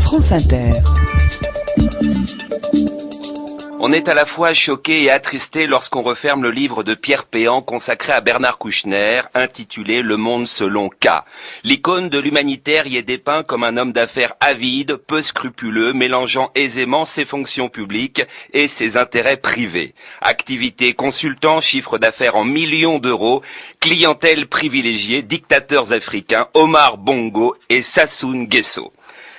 France Inter. On est à la fois choqué et attristé lorsqu'on referme le livre de Pierre Péan consacré à Bernard Kouchner, intitulé Le Monde selon K. L'icône de l'humanitaire y est dépeint comme un homme d'affaires avide, peu scrupuleux, mélangeant aisément ses fonctions publiques et ses intérêts privés. Activité consultant, chiffre d'affaires en millions d'euros, clientèle privilégiée, dictateurs africains, Omar Bongo et Sassou Nguesso.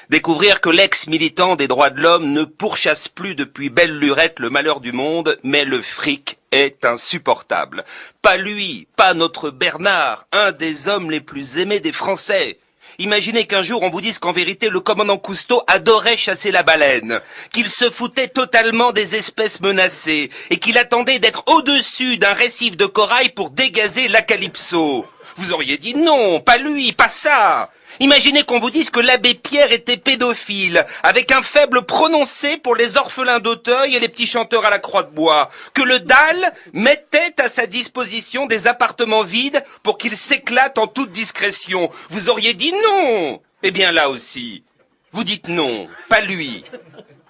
Découvrir que l'ex-militant des droits de l'homme ne pourchasse plus depuis belle lurette le malheur du monde, mais le fric est insupportable. Pas lui, pas notre Bernard, un des hommes les plus aimés des Français. Imaginez qu'un jour on vous dise qu'en vérité le commandant Cousteau adorait chasser la baleine, qu'il se foutait totalement des espèces menacées et qu'il attendait d'être au-dessus d'un récif de corail pour dégazer la calypso. Vous auriez dit non, pas lui, pas ça. Imaginez qu'on vous dise que l'abbé Pierre était pédophile, avec un faible prononcé pour les orphelins d'Auteuil et les petits chanteurs à la croix de bois, que le DAL mettait à sa disposition des appartements vides pour qu'il s'éclate en toute discrétion. Vous auriez dit non. Eh bien là aussi, vous dites non, pas lui.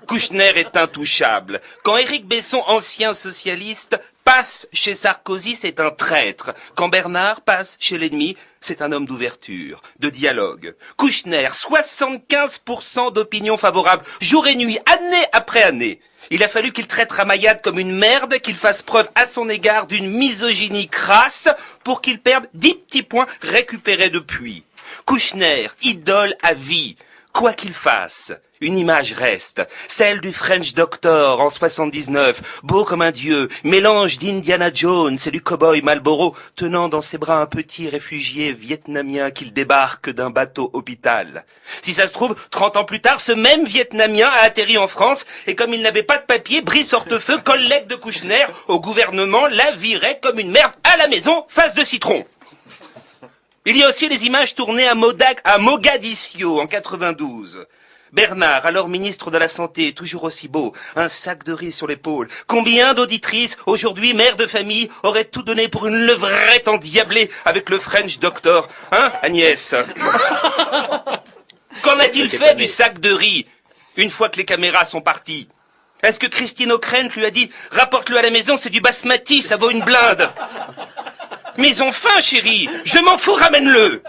Kouchner est intouchable. Quand Éric Besson, ancien socialiste, passe chez Sarkozy, c'est un traître. Quand Bernard passe chez l'ennemi, c'est un homme d'ouverture, de dialogue. Kouchner, 75% d'opinion favorable, jour et nuit, année après année. Il a fallu qu'il traite Ramayad comme une merde, qu'il fasse preuve à son égard d'une misogynie crasse pour qu'il perde 10 petits points récupérés depuis. Kouchner, idole à vie. Quoi qu'il fasse, une image reste, celle du French Doctor en 79, beau comme un dieu, mélange d'Indiana Jones et du cow-boy Marlboro, tenant dans ses bras un petit réfugié vietnamien qu'il débarque d'un bateau hôpital. Si ça se trouve, 30 ans plus tard, ce même Vietnamien a atterri en France et comme il n'avait pas de papier, Brice Hortefeux, collègue de Kouchner, au gouvernement, la virait comme une merde à la maison, face de citron. Il y a aussi les images tournées à Mogadiscio en 92. Bernard, alors ministre de la Santé, toujours aussi beau, un sac de riz sur l'épaule. Combien d'auditrices, aujourd'hui mères de famille, auraient tout donné pour une levrette endiablée avec le French Doctor? Hein, Agnès? Qu'en a-t-il fait du sac de riz, une fois que les caméras sont parties? Est-ce que Christine O'Krent lui a dit « Rapporte-le à la maison, c'est du basmati, ça vaut une blinde ». Mais ils ont faim, chérie. Je m'en fous, ramène-le.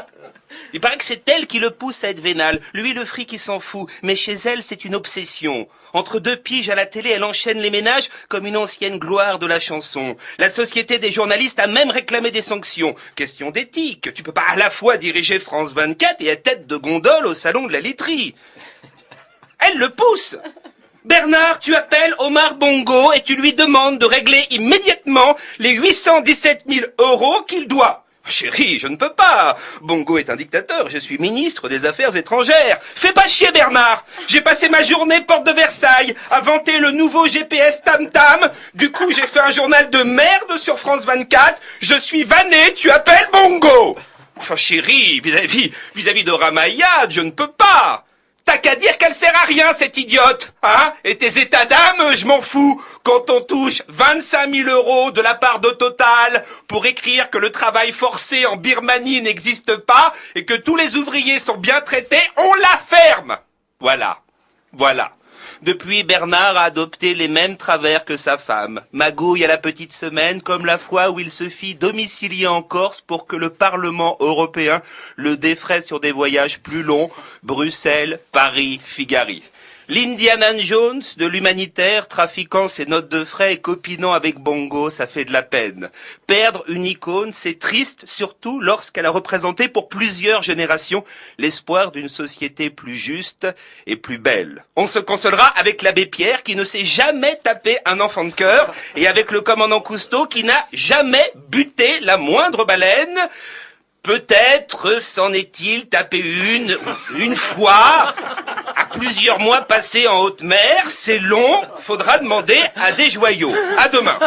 Il paraît que c'est elle qui le pousse à être vénal. Lui, le fric, il s'en fout. Mais chez elle, c'est une obsession. Entre deux piges à la télé, elle enchaîne les ménages comme une ancienne gloire de la chanson. La société des journalistes a même réclamé des sanctions. Question d'éthique. Tu peux pas à la fois diriger France 24 et être tête de gondole au salon de la laiterie. Elle le pousse. Bernard, tu appelles Omar Bongo et tu lui demandes de régler immédiatement les 817 000 € qu'il doit. Chérie, je ne peux pas. Bongo est un dictateur, je suis ministre des Affaires étrangères. Fais pas chier, Bernard. J'ai passé ma journée porte de Versailles à vanter le nouveau GPS Tam Tam. Du coup, j'ai fait un journal de merde sur France 24. Je suis vanné, tu appelles Bongo. Enfin, chérie, vis-à-vis de Ramayad, je ne peux pas. T'as qu'à dire qu'elle sert à rien, cette idiote, hein? Et tes états d'âme, je m'en fous. Quand on touche 25 000 € de la part de Total pour écrire que le travail forcé en Birmanie n'existe pas et que tous les ouvriers sont bien traités, on la ferme. Voilà. Depuis, Bernard a adopté les mêmes travers que sa femme. Magouille à la petite semaine, comme la fois où il se fit domicilier en Corse pour que le Parlement européen le défraie sur des voyages plus longs, Bruxelles, Paris, Figari. L'Indiana Jones de l'humanitaire, trafiquant ses notes de frais et copinant avec Bongo, ça fait de la peine. Perdre une icône, c'est triste, surtout lorsqu'elle a représenté pour plusieurs générations l'espoir d'une société plus juste et plus belle. On se consolera avec l'abbé Pierre qui ne s'est jamais tapé un enfant de cœur et avec le commandant Cousteau qui n'a jamais buté la moindre baleine. Peut-être s'en est-il tapé une fois, à plusieurs mois passés en haute mer, c'est long, faudra demander à des joyaux. À demain.